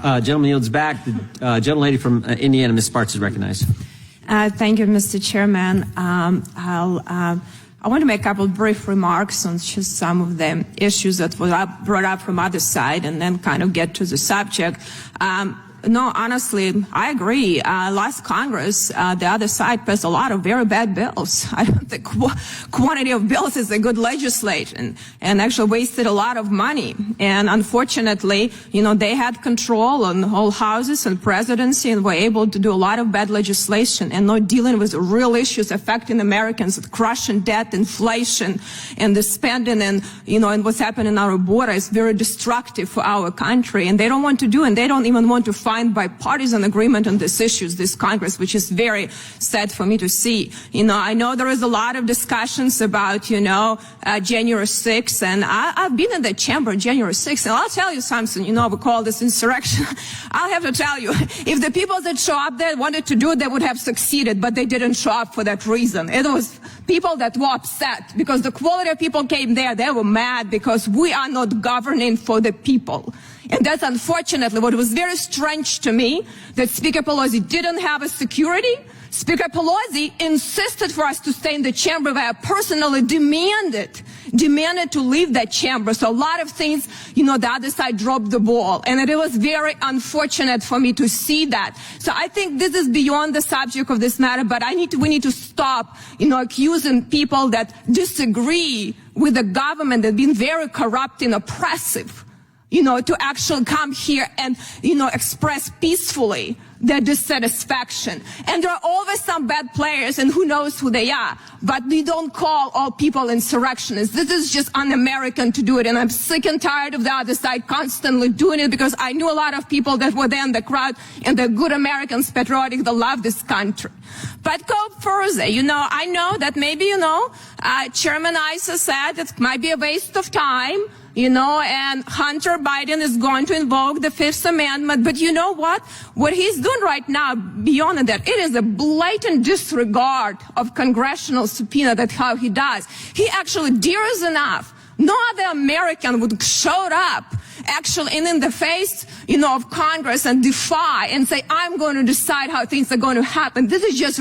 Gentleman yields back. The gentlelady from Indiana, Ms. Sparks, is recognized. Thank you, Mr. Chairman. I want to make a couple of brief remarks on just some of the issues that were brought up from other side and then kind of get to the subject. No, honestly, I agree. Last Congress, the other side passed a lot of very bad bills. I don't think quantity of bills is a good legislation and actually wasted a lot of money. And unfortunately, they had control on all houses and presidency and were able to do a lot of bad legislation and not dealing with the real issues affecting Americans, crushing debt, inflation, and the spending and what's happening in our border is very destructive for our country. And they don't want to do, and they don't even want to find bipartisan agreement on these issues, this Congress, which is very sad for me to see. I know there is a lot of discussions about, January 6th, and I've been in the chamber January 6th, and I'll tell you something, we call this insurrection. I'll have to tell you, if the people that show up there wanted to do it, they would have succeeded, but they didn't show up for that reason. It was people that were upset because the quality of people came there. They were mad because we are not governing for the people. And that's unfortunately what was very strange to me, that Speaker Pelosi didn't have a security. Speaker Pelosi insisted for us to stay in the chamber, where I personally demanded to leave that chamber. So a lot of things, the other side dropped the ball. And it was very unfortunate for me to see that. So I think this is beyond the subject of this matter, but we need to stop, accusing people that disagree with the government that have been very corrupt and oppressive. To actually come here and, express peacefully their dissatisfaction. And there are always some bad players, and who knows who they are. But we don't call all people insurrectionists. This is just un-American to do it. And I'm sick and tired of the other side constantly doing it, because I knew a lot of people that were there in the crowd, and they're good Americans, patriotic, that love this country. But go further. I know that maybe, Chairman Issa said it might be a waste of time. And Hunter Biden is going to invoke the Fifth Amendment. But you know what? What he's doing right now, beyond that, it is a blatant disregard of congressional subpoena. That's how he does. He actually dares enough. No other American would show up actually in the face, of Congress and defy and say, I'm going to decide how things are going to happen. This is just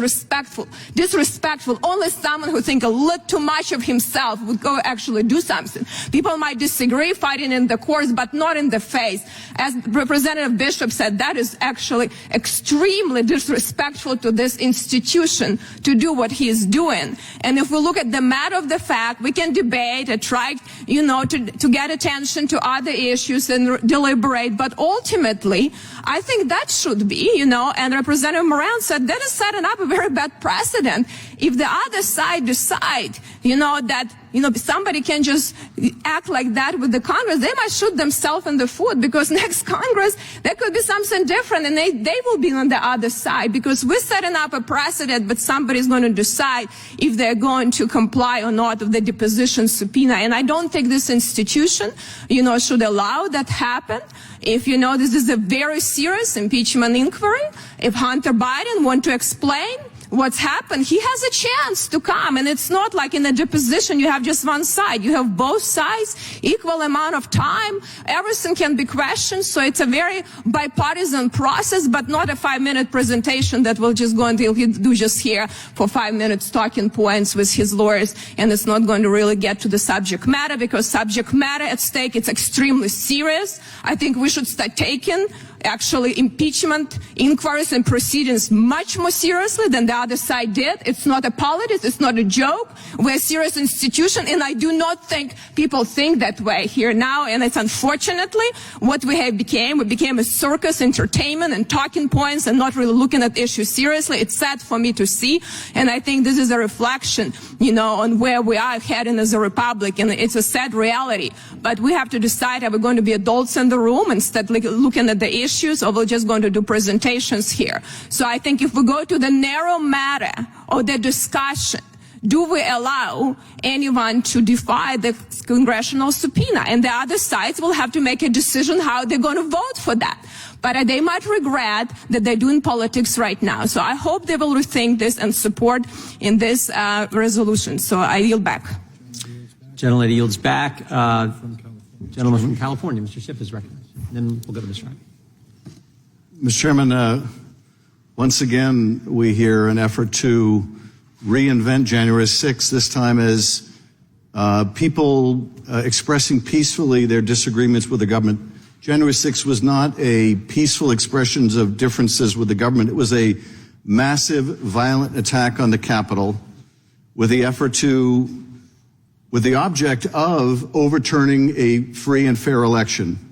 disrespectful. Only someone who thinks a little too much of himself would go actually do something. People might disagree, fighting in the courts, but not in the face. As Representative Bishop said, that is actually extremely disrespectful to this institution to do what he is doing. And if we look at the matter of the fact, we can debate and try, to get attention to other issues and deliberate, but ultimately, I think that should be, and Representative Moran said that is setting up a very bad precedent. If the other side decide, that, somebody can just act like that with the Congress, they might shoot themselves in the foot, because next Congress, there could be something different, and they will be on the other side, because we're setting up a precedent, but somebody's going to decide if they're going to comply or not with the deposition subpoena. And I don't think this institution, should allow that happen. If this is a very serious impeachment inquiry, if Hunter Biden wants to explain what's happened, he has a chance to come. And it's not like in a deposition you have just one side. You have both sides, equal amount of time. Everything can be questioned. So it's a very bipartisan process, but not a 5-minute presentation that will just go until he do just here for 5 minutes talking points with his lawyers. And it's not going to really get to the subject matter, because subject matter at stake, it's extremely serious. I think we should start taking actually impeachment inquiries and proceedings much more seriously than the other side did. It's not a politics. It's not a joke. We're a serious institution, and I do not think people think that way here now. And it's unfortunately what we have became. We became a circus, entertainment, and talking points, and not really looking at issues seriously. It's sad for me to see, and I think this is a reflection, on where we are heading as a republic, and it's a sad reality. But we have to decide, are we going to be adults in the room instead of looking at the issues, or we're just going to do presentations here? So I think if we go to the narrow matter of the discussion, do we allow anyone to defy the congressional subpoena? And the other sides will have to make a decision how they're going to vote for that. But they might regret that they're doing politics right now. So I hope they will rethink this and support in this resolution. So I yield back. Gentlelady yields back. Gentleman from California, Mr. Schiff, is recognized. Then we'll go to Ms. Ryan. Mr. Chairman, once again, we hear an effort to reinvent January 6th, this time as people expressing peacefully their disagreements with the government. January 6th was not a peaceful expressions of differences with the government. It was a massive, violent attack on the Capitol with the object of overturning a free and fair election.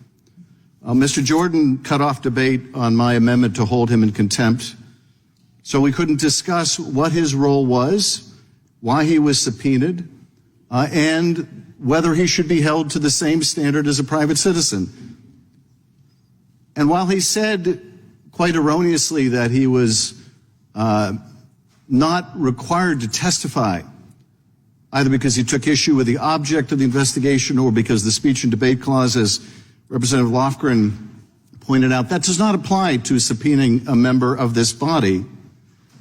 Mr. Jordan cut off debate on my amendment to hold him in contempt, so we couldn't discuss what his role was, why he was subpoenaed, and whether he should be held to the same standard as a private citizen. And while he said quite erroneously that he was not required to testify, either because he took issue with the object of the investigation or because the speech and debate clause, as Representative Lofgren pointed out, that does not apply to subpoenaing a member of this body.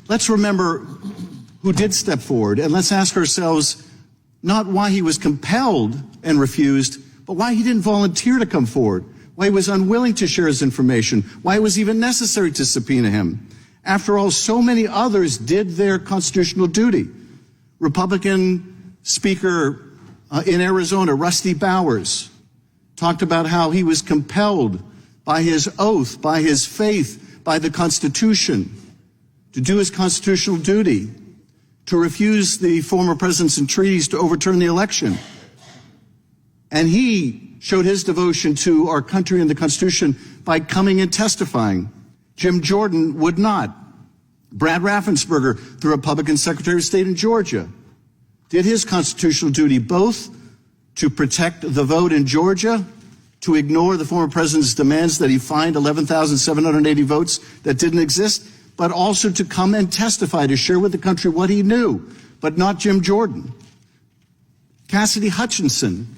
Let's remember who did step forward, and let's ask ourselves not why he was compelled and refused, but why he didn't volunteer to come forward, why he was unwilling to share his information, why it was even necessary to subpoena him. After all, so many others did their constitutional duty. Republican Speaker in Arizona, Rusty Bowers, talked about how he was compelled by his oath, by his faith, by the Constitution, to do his constitutional duty, to refuse the former president's entreaties to overturn the election. And he showed his devotion to our country and the Constitution by coming and testifying. Jim Jordan would not. Brad Raffensperger, the Republican Secretary of State in Georgia, did his constitutional duty both to protect the vote in Georgia, to ignore the former president's demands that he find 11,780 votes that didn't exist, but also to come and testify, to share with the country what he knew, but not Jim Jordan. Cassidy Hutchinson,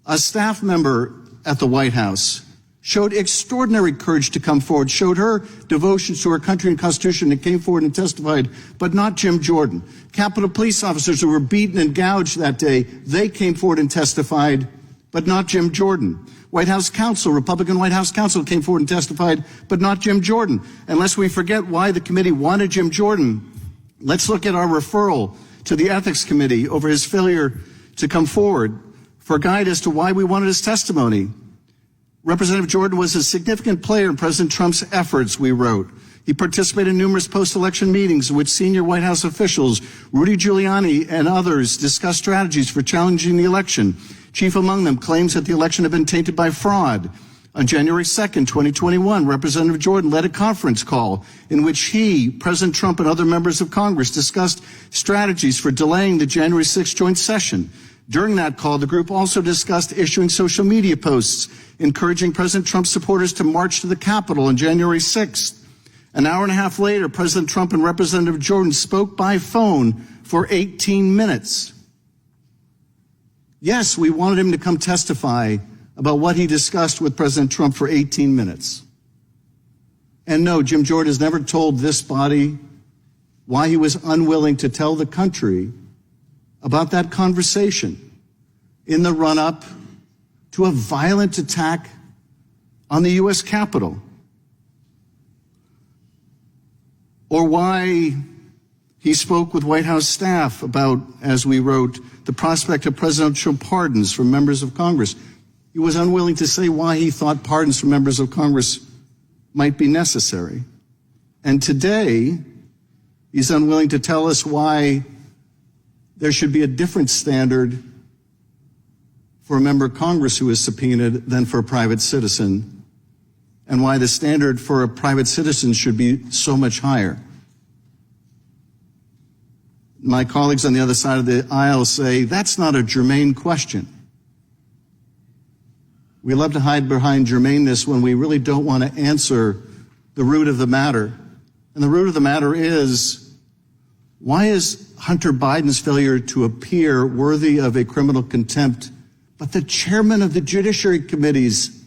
a staff member at the White House, showed extraordinary courage to come forward, showed her devotion to our country and Constitution, and came forward and testified, but not Jim Jordan. Capitol Police officers who were beaten and gouged that day, they came forward and testified, but not Jim Jordan. White House counsel, Republican White House counsel, came forward and testified, but not Jim Jordan. Unless we forget why the committee wanted Jim Jordan, let's look at our referral to the Ethics Committee over his failure to come forward for guide as to why we wanted his testimony. Representative Jordan was a significant player in President Trump's efforts, we wrote. He participated in numerous post-election meetings in which senior White House officials, Rudy Giuliani and others, discussed strategies for challenging the election. Chief among them claims that the election had been tainted by fraud. On January 2nd, 2021, Representative Jordan led a conference call in which he, President Trump, and other members of Congress discussed strategies for delaying the January 6th joint session. During that call, the group also discussed issuing social media posts encouraging President Trump's supporters to march to the Capitol on January 6th. An hour and a half later, President Trump and Representative Jordan spoke by phone for 18 minutes. Yes, we wanted him to come testify about what he discussed with President Trump for 18 minutes. And no, Jim Jordan has never told this body why he was unwilling to tell the country about that conversation in the run-up to a violent attack on the U.S. Capitol. Or why he spoke with White House staff about, as we wrote, the prospect of presidential pardons for members of Congress. He was unwilling to say why he thought pardons for members of Congress might be necessary. And today, he's unwilling to tell us why there should be a different standard for a member of Congress who is subpoenaed than for a private citizen, and why the standard for a private citizen should be so much higher. My colleagues on the other side of the aisle say that's not a germane question. We love to hide behind germaneness when we really don't want to answer the root of the matter. And the root of the matter is, why is Hunter Biden's failure to appear worthy of a criminal contempt, but the chairman of the Judiciary Committee's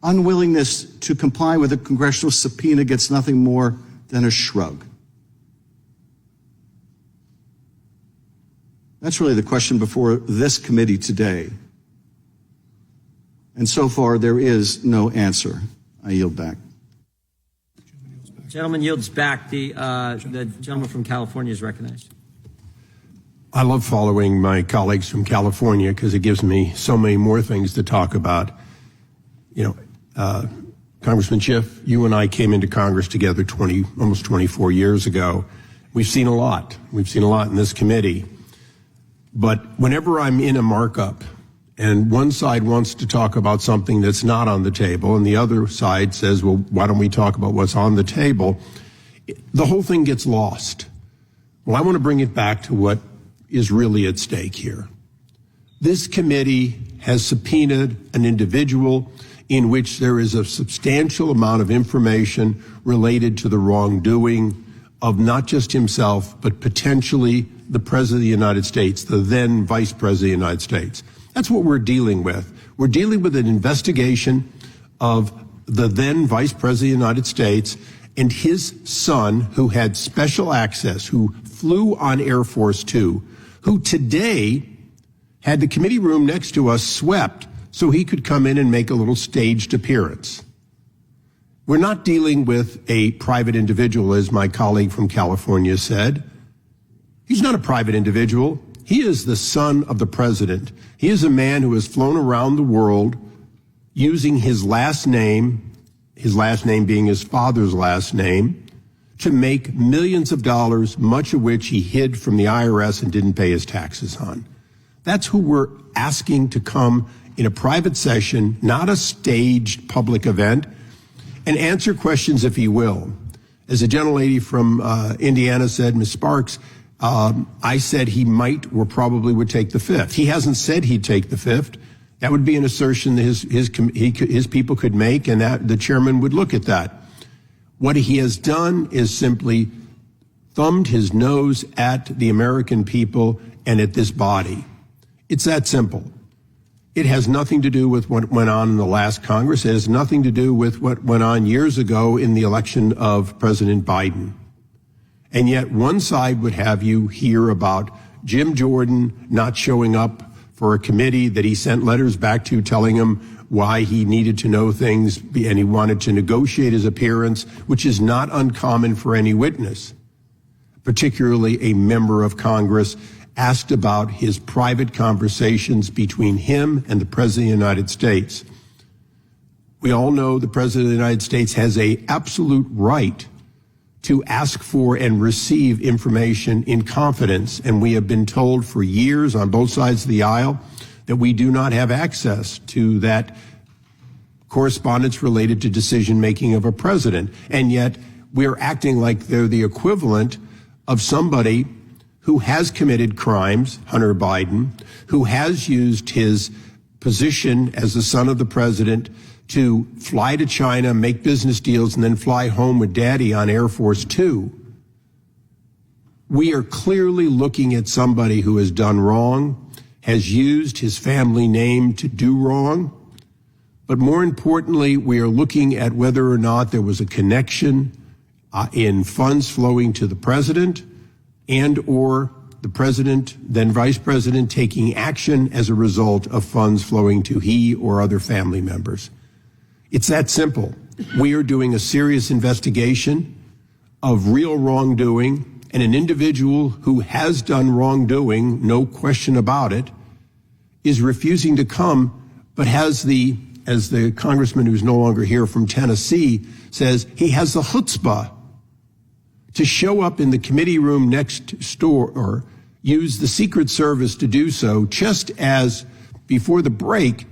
unwillingness to comply with a congressional subpoena gets nothing more than a shrug? That's really the question before this committee today. And so far, there is no answer. I yield back. Gentleman yields back. The gentleman from California is recognized. I love following my colleagues from California because it gives me so many more things to talk about. Congressman Schiff, you and I came into Congress together almost 24 years ago. We've seen a lot. We've seen a lot in this committee. But whenever I'm in a markup and one side wants to talk about something that's not on the table and the other side says, well, why don't we talk about what's on the table? The whole thing gets lost. Well, I want to bring it back to what is really at stake here. This committee has subpoenaed an individual in which there is a substantial amount of information related to the wrongdoing of not just himself, but potentially the President of the United States, the then Vice President of the United States. That's what we're dealing with. We're dealing with an investigation of the then Vice President of the United States and his son, who had special access, who flew on Air Force Two, who today had the committee room next to us swept so he could come in and make a little staged appearance. We're not dealing with a private individual, as my colleague from California said. He's not a private individual. He is the son of the president. He is a man who has flown around the world using his last name being his father's last name, to make millions of dollars, much of which he hid from the IRS and didn't pay his taxes on. That's who we're asking to come in a private session, not a staged public event, and answer questions if he will. As a gentlelady from Indiana said, Ms. Sparks, I said he might or probably would take the fifth. He hasn't said he'd take the fifth. That would be an assertion that his people could make, and that the chairman would look at that. What he has done is simply thumbed his nose at the American people and at this body. It's that simple. It has nothing to do with what went on in the last Congress. It has nothing to do with what went on years ago in the election of President Biden. And yet one side would have you hear about Jim Jordan not showing up for a committee that he sent letters back to telling him why he needed to know things and he wanted to negotiate his appearance, which is not uncommon for any witness, particularly a member of Congress, asked about his private conversations between him and the President of the United States. We all know the President of the United States has an absolute right to ask for and receive information in confidence, and we have been told for years on both sides of the aisle that we do not have access to that correspondence related to decision-making of a president. And yet we're acting like they're the equivalent of somebody who has committed crimes, Hunter Biden, who has used his position as the son of the president to fly to China, make business deals, and then fly home with daddy on Air Force Two. We are clearly looking at somebody who has done wrong, has used his family name to do wrong, but more importantly, we are looking at whether or not there was a connection in funds flowing to the president and or the president, then vice president, taking action as a result of funds flowing to he or other family members. It's that simple. We are doing a serious investigation of real wrongdoing, and an individual who has done wrongdoing, no question about it, is refusing to come, but has as the congressman who's no longer here from Tennessee says, he has the chutzpah to show up in the committee room next door or use the Secret Service to do so, just as before the break,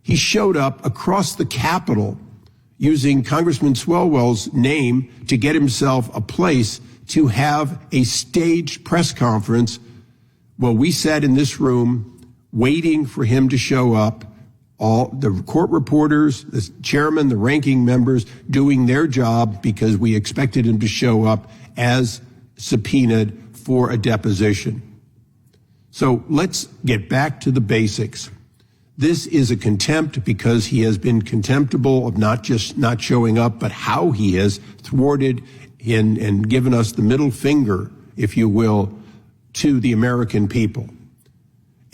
he showed up across the Capitol using Congressman Swalwell's name to get himself a place to have a staged press conference. Well, we sat in this room waiting for him to show up, all the court reporters, the chairman, the ranking members doing their job because we expected him to show up as subpoenaed for a deposition. So let's get back to the basics. This is a contempt because he has been contemptible of not just not showing up, but how he has thwarted and given us the middle finger, if you will, to the American people.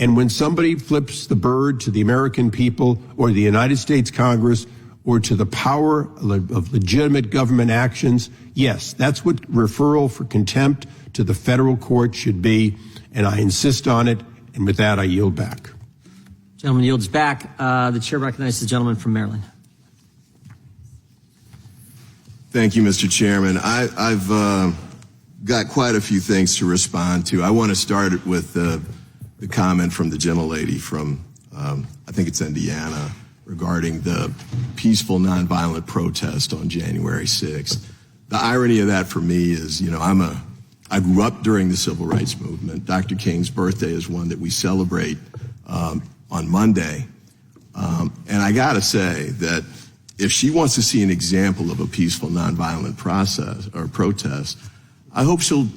And when somebody flips the bird to the American people or the United States Congress or to the power of legitimate government actions, yes, that's what referral for contempt to the federal court should be, and I insist on it. And with that, I yield back. Gentleman yields back. The chair recognizes the gentleman from Maryland. Thank you, Mr. Chairman. I've got quite a few things to respond to. I want to start with the comment from the gentlelady from, I think it's Indiana, regarding the peaceful nonviolent protest on January 6th. The irony of that for me is, I grew up during the civil rights movement. Dr. King's birthday is one that we celebrate on Monday. And I got to say that if she wants to see an example of a peaceful nonviolent process or protest, I hope she'll,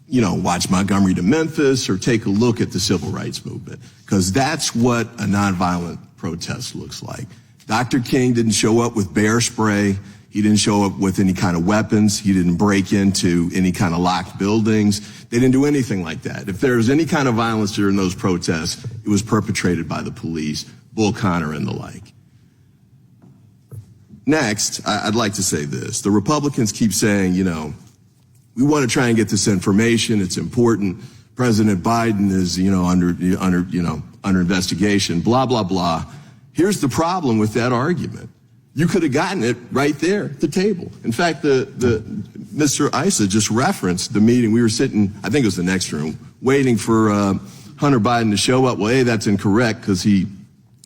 watch Montgomery to Memphis or take a look at the civil rights movement, because that's what a nonviolent protest looks like. Dr. King didn't show up with bear spray. He didn't show up with any kind of weapons. He didn't break into any kind of locked buildings. They didn't do anything like that. If there was any kind of violence during those protests, it was perpetrated by the police, Bull Connor and the like. Next, I'd like to say this. The Republicans keep saying, we want to try and get this information. It's important. President Biden is, under investigation, blah, blah, blah. Here's the problem with that argument. You could have gotten it right there at the table. In fact, Mr. Issa just referenced the meeting. We were sitting, I think it was the next room, waiting for Hunter Biden to show up. Well, A, that's incorrect because he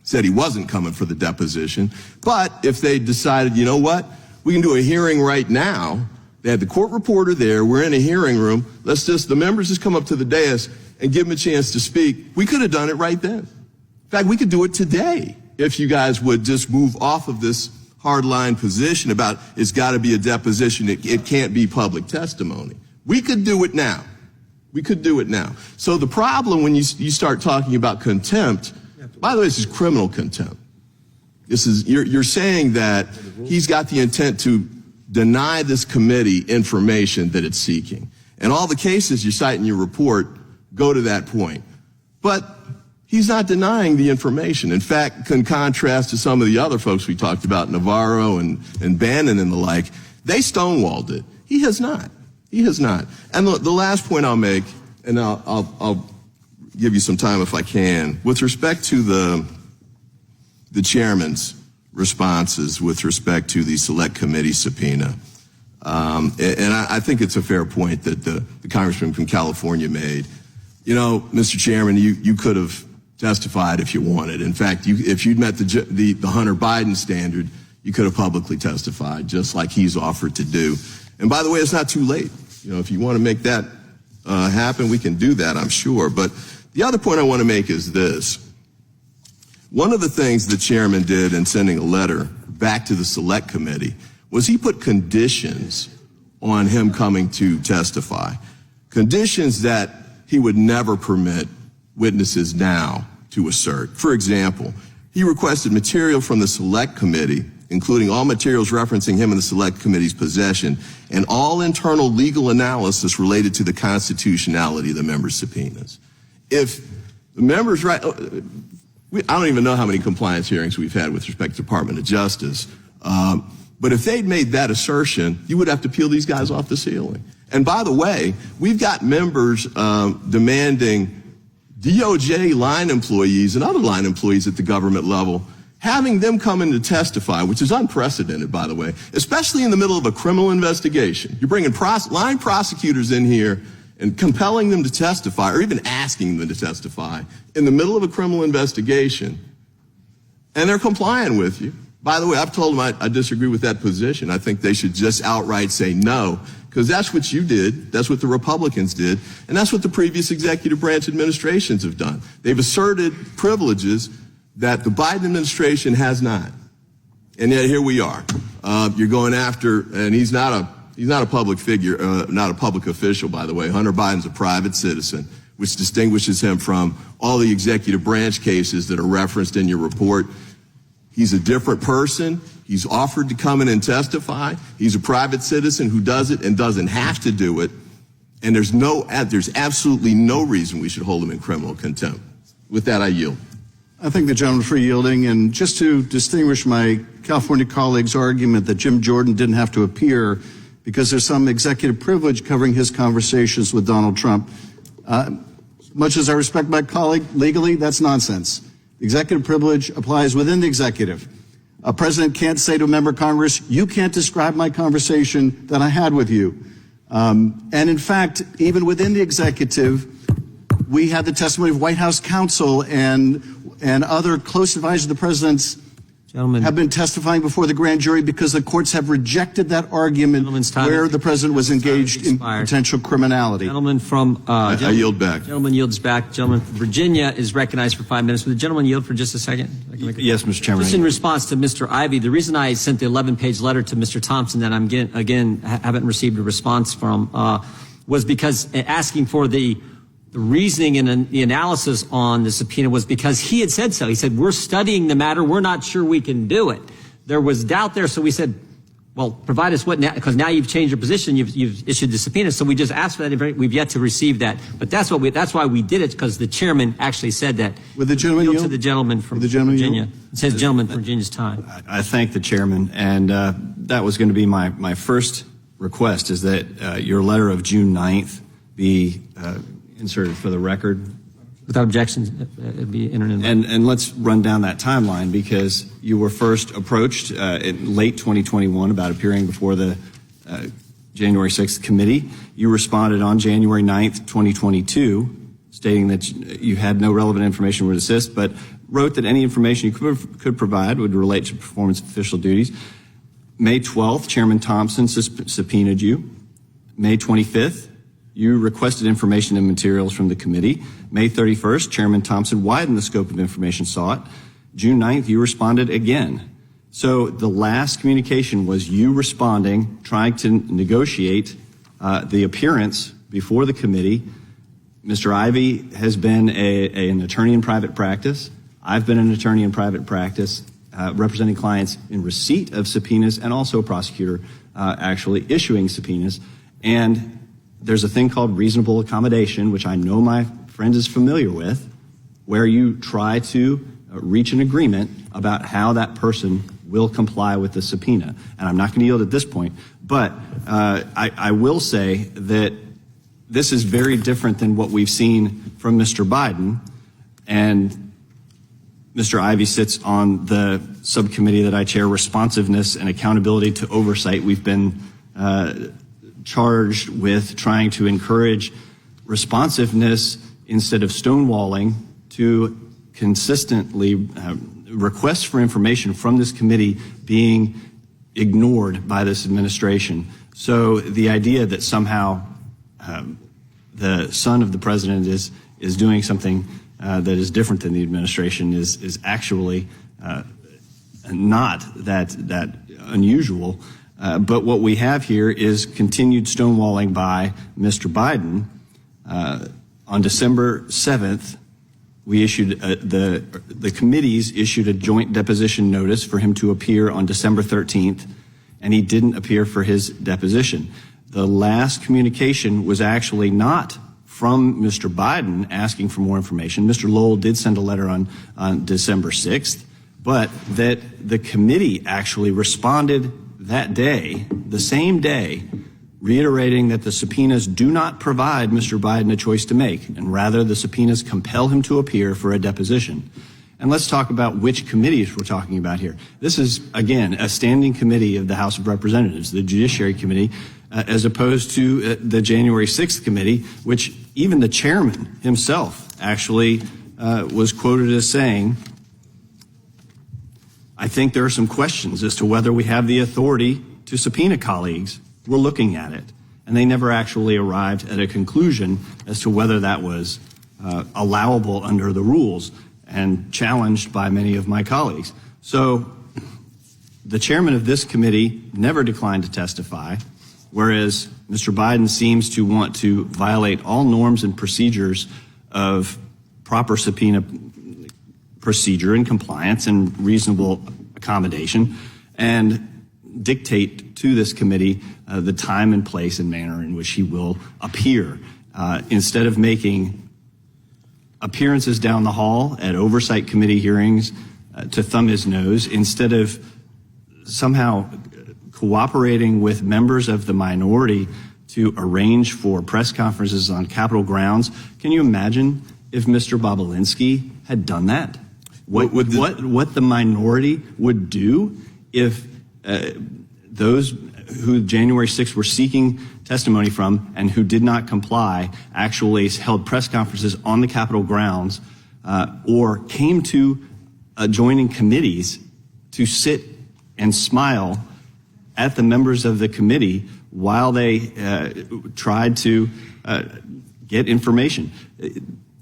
said he wasn't coming for the deposition. But if they decided, you know what, we can do a hearing right now. They had the court reporter there. We're in a hearing room. The members just come up to the dais and give them a chance to speak. We could have done it right then. In fact, we could do it today if you guys would just move off of this hardline position about it's got to be a deposition. It can't be public testimony. We could do it now. We could do it now. So the problem when you start talking about contempt, by the way, this is criminal contempt. This is, you're saying that he's got the intent to deny this committee information that it's seeking. And all the cases you cite in your report go to that point. But he's not denying the information. In fact, in contrast to some of the other folks we talked about, Navarro and Bannon and the like, they stonewalled it. He has not. He has not. And the last point I'll make, and I'll give you some time if I can, with respect to the chairman's responses with respect to the select committee subpoena. And I think it's a fair point that the congressman from California made. Mr. Chairman, you could have testified if you wanted. In fact, if you'd met the Hunter Biden standard, you could have publicly testified, just like he's offered to do. And by the way, it's not too late. If you want to make that happen, we can do that, I'm sure. But the other point I want to make is this. One of the things the chairman did in sending a letter back to the select committee was he put conditions on him coming to testify. Conditions that he would never permit witnesses now to assert. For example, he requested material from the select committee, including all materials referencing him in the select committee's possession, and all internal legal analysis related to the constitutionality of the members' subpoenas. If the members, I don't even know how many compliance hearings we've had with respect to the Department of Justice, but if they'd made that assertion, you would have to peel these guys off the ceiling. And by the way, we've got members demanding DOJ line employees and other line employees at the government level, having them come in to testify, which is unprecedented, by the way, especially in the middle of a criminal investigation. You're bringing line prosecutors in here and compelling them to testify, or even asking them to testify, in the middle of a criminal investigation, and they're complying with you. By the way, I've told them I disagree with that position. I think they should just outright say no, because that's what you did, that's what the Republicans did, and that's what the previous executive branch administrations have done. They've asserted privileges that the Biden administration has not. And yet here we are. You're going after, and he's not a public figure, not a public official, by the way. Hunter Biden's a private citizen, which distinguishes him from all the executive branch cases that are referenced in your report. He's a different person. He's offered to come in and testify. He's a private citizen who does it and doesn't have to do it. And there's absolutely no reason we should hold him in criminal contempt. With that, I yield. I thank the gentleman for yielding, and just to distinguish my California colleague's argument that Jim Jordan didn't have to appear because there's some executive privilege covering his conversations with Donald Trump. Much as I respect my colleague, legally, that's nonsense. Executive privilege applies within the executive. A president can't say to a member of Congress, you can't describe my conversation that I had with you. And in fact, even within the executive, we had the testimony of White House counsel and other close advisors of the president's Gentlemen, have been testifying before the grand jury because the courts have rejected that argument where the president was engaged in potential criminality. Gentleman from I yield back. Gentleman yields back. Gentleman from Virginia is recognized for 5 minutes. Would the gentleman yield for just a second? Yes, Mr. Chairman. Just in response to Mr. Ivey, the reason I sent the 11-page letter to Mr. Thompson that I'm haven't received a response from was because asking for the reasoning and the analysis on the subpoena was because he had said so. He said, we're studying the matter. We're not sure we can do it. There was doubt there. So we said, well, provide us what now, because now you've changed your position. You've issued the subpoena. So we just asked for that. We've yet to receive that. But that's why we did it, because the chairman actually said that. Would the gentleman yield? To the gentleman from Virginia. It says gentleman from Virginia's time. I thank the chairman, and that was going to be my first request, is that your letter of June 9th be inserted for the record. Without objections, it'd be entered in. And let's run down that timeline, because you were first approached in late 2021 about appearing before the January 6th committee. You responded on January 9th, 2022, stating that you had no relevant information would assist, but wrote that any information you could provide would relate to performance of official duties. May 12th, Chairman Thompson subpoenaed you. May 25th, you requested information and materials from the committee. May 31st, Chairman Thompson widened the scope of information sought. June 9th, you responded again. So the last communication was you responding, trying to negotiate the appearance before the committee. Mr. Ivey has been an attorney in private practice. I've been an attorney in private practice, representing clients in receipt of subpoenas, and also a prosecutor actually issuing subpoenas. And there's a thing called reasonable accommodation, which I know my friend is familiar with, where you try to reach an agreement about how that person will comply with the subpoena. And I'm not going to yield at this point, but I will say that this is very different than what we've seen from Mr. Biden. And Mr. Ivey sits on the subcommittee that I chair, Responsiveness and Accountability to Oversight. We've been charged with trying to encourage responsiveness instead of stonewalling to consistently requests for information from this committee being ignored by this administration. So the idea that somehow the son of the president is doing something that is different than the administration is actually not that unusual. But what we have here is continued stonewalling by Mr. Biden. On December 7th, we issued the committees issued a joint deposition notice for him to appear on December 13th, and he didn't appear for his deposition. The last communication was actually not from Mr. Biden asking for more information. Mr. Lowell did send a letter on December 6th, but that the committee actually responded that day, the same day, reiterating that the subpoenas do not provide Mr. Biden a choice to make, and rather the subpoenas compel him to appear for a deposition. And let's talk about which committees we're talking about here. This is, again, a standing committee of the House of Representatives, the Judiciary Committee, as opposed to the January 6th committee, which even the chairman himself actually was quoted as saying, I think there are some questions as to whether we have the authority to subpoena colleagues. We're looking at it. And they never actually arrived at a conclusion as to whether that was allowable under the rules, and challenged by many of my colleagues. So the chairman of this committee never declined to testify, whereas Mr. Biden seems to want to violate all norms and procedures of proper subpoena procedure and compliance and reasonable accommodation, and dictate to this committee the time and place and manner in which he will appear, instead of making appearances down the hall at oversight committee hearings to thumb his nose instead of somehow cooperating with members of the minority to arrange for press conferences on Capitol grounds. Can you imagine if Mr. Bobulinski had done that? What the minority would do if those who January 6th were seeking testimony from and who did not comply actually held press conferences on the Capitol grounds or came to adjoining committees to sit and smile at the members of the committee while they tried to get information.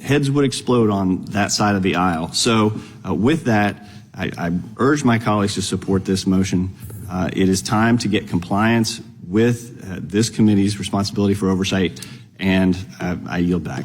Heads would explode on that side of the aisle. So with that, I urge my colleagues to support this motion. It is time to get compliance with this committee's responsibility for oversight, and I yield back.